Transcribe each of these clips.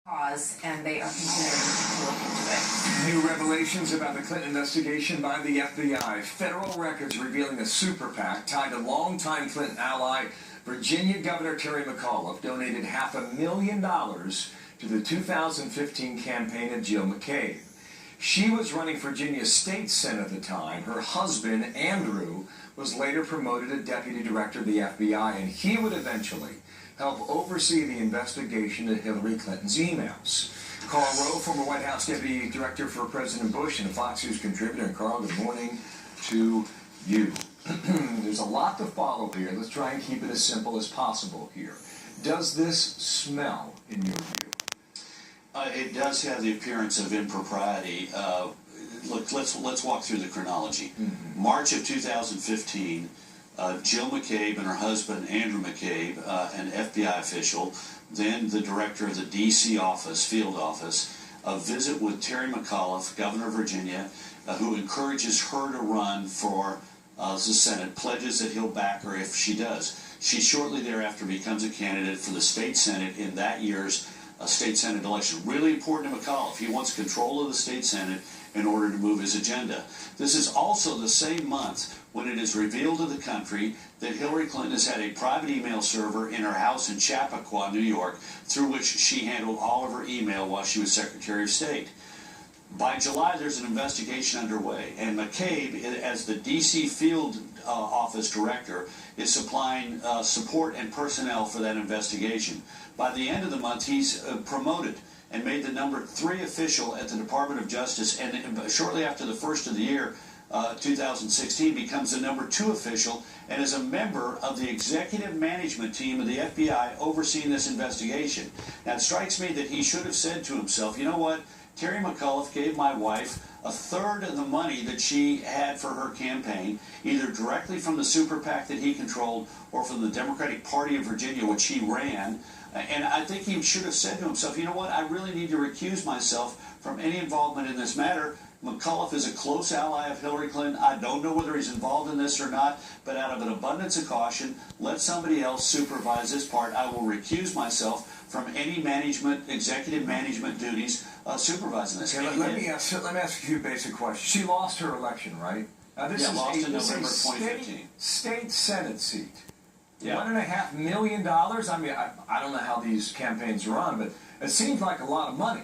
cause, and they are continuing to look into it. New revelations about the Clinton investigation by the FBI. Federal records revealing a super PAC tied to longtime Clinton ally Virginia Governor Terry McAuliffe donated $500,000 to the 2015 campaign of Jill McCabe. She was running for Virginia's state senate at the time. Her husband, Andrew, was later promoted to deputy director of the FBI, and he would eventually help oversee the investigation of Hillary Clinton's emails. Carl Rowe, former White House deputy director for President Bush and a Fox News contributor. And Carl, good morning to you. There's a lot to follow here. Let's try and keep it as simple as possible here. Does this smell in your view? It does have the appearance of impropriety. Look, let's walk through the chronology. March of 2015, Jill McCabe and her husband, Andrew McCabe, an FBI official, then the director of the D.C. office, field office, a visit with Terry McAuliffe, governor of Virginia, who encourages her to run for the Senate, pledges that he'll back her if she does. She shortly thereafter becomes a candidate for the state Senate in that year's state Senate election. Really important to McAuliffe. He wants control of the state Senate in order to move his agenda. This is also the same month when it is revealed to the country that Hillary Clinton has had a private email server in her house in Chappaqua, New York, through which she handled all of her email while she was Secretary of State. By July, there's an investigation underway, and McCabe, as the D.C. field office director, is supplying support and personnel for that investigation. By the end of the month, he's promoted and made the number 3 official at the Department of Justice, and shortly after the first of the year, 2016, becomes the number 2 official and is a member of the executive management team of the FBI overseeing this investigation. Now, it strikes me that he should have said to himself, you know what, Terry McAuliffe gave my wife a third of the money that she had for her campaign, either directly from the super PAC that he controlled or from the Democratic Party of Virginia, which he ran. And I think he should have said to himself, you know what, I really need to recuse myself from any involvement in this matter. McAuliffe is a close ally of Hillary Clinton. I don't know whether he's involved in this or not, but out of an abundance of caution, let somebody else supervise this part. I will recuse myself from any management, executive management duties supervising this. Okay, let me ask a few basic questions. She lost her election, right? This is lost in this November is 2015. State Senate seat. Yeah. $1.5 million. I mean, I don't know how these campaigns run, but it seems like a lot of money.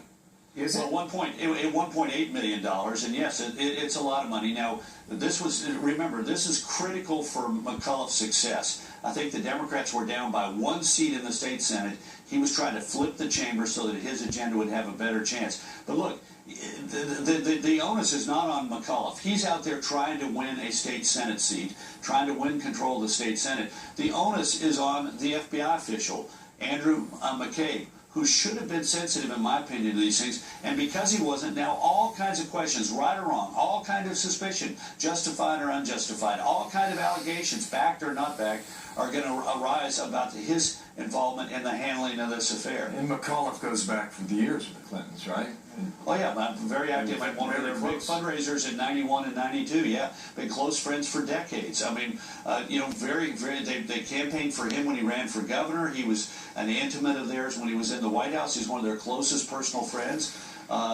Is it? Well, $1.8 million, and yes, it's a lot of money. Now, remember, this is critical for McAuliffe's success. I think the Democrats were down by 1 seat in the state Senate. He was trying to flip the chamber so that his agenda would have a better chance. But look, the onus is not on McAuliffe. He's out there trying to win a state Senate seat, trying to win control of the state Senate. The onus is on the FBI official, Andrew McCabe, who should have been sensitive, in my opinion, to these things. And because he wasn't, now all kinds of questions, right or wrong, all kind of suspicion, justified or unjustified, all kind of allegations, backed or not backed, are going to arise about his involvement in the handling of this affair. And McAuliffe goes back for the years with the Clintons, right? Oh, yeah, I'm very active. I'm one of their big fundraisers in 91 and 92, yeah. Been close friends for decades. I mean, they campaigned for him when he ran for governor. He was an intimate of theirs when he was in the White House. He's one of their closest personal friends.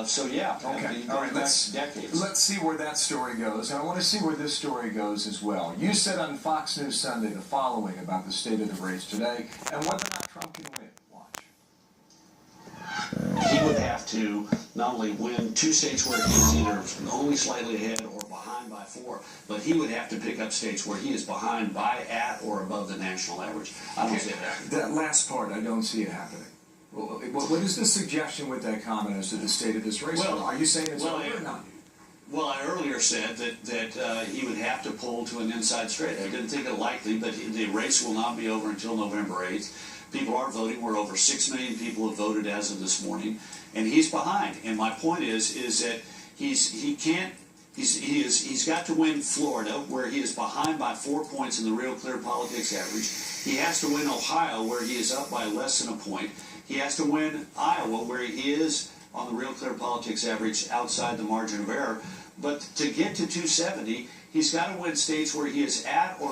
So, yeah, okay. All right, let's see where that story goes. And I want to see where this story goes as well. You said on Fox News Sunday the following about the state of the race today and whether or not Trump can win. Watch. He would have to not only win 2 states where he's either only slightly ahead or behind by 4, but he would have to pick up states where he is behind by, at, or above the national average. I don't see it happening. That last part, I don't see it happening. Well, what is the suggestion with that comment as to the state of this race? Well, are you saying it's over or not? Well, I earlier said that he would have to pull to an inside straight. I didn't think it likely, but the race will not be over until November 8th. People are voting. We're over 6 million people have voted as of this morning, and he's behind. And my point is that he's got to win Florida, where he is behind by 4 points in the Real Clear Politics average. He has to win Ohio, where he is up by less than a point. He has to win Iowa, where he is on the Real Clear Politics average outside the margin of error. But to get to 270, he's got to win states where he is at or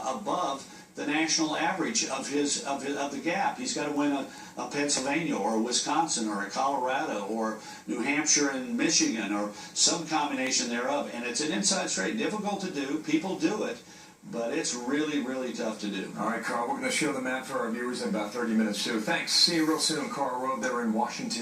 above the national average of the gap. He's got to win a Pennsylvania or a Wisconsin or a Colorado or New Hampshire and Michigan or some combination thereof. And it's an inside straight, difficult to do. People do it, but it's really, really tough to do. All right, Carl, we're going to show the map for our viewers in about 30 minutes, too. Thanks. See you real soon. Carl Rove there in Washington.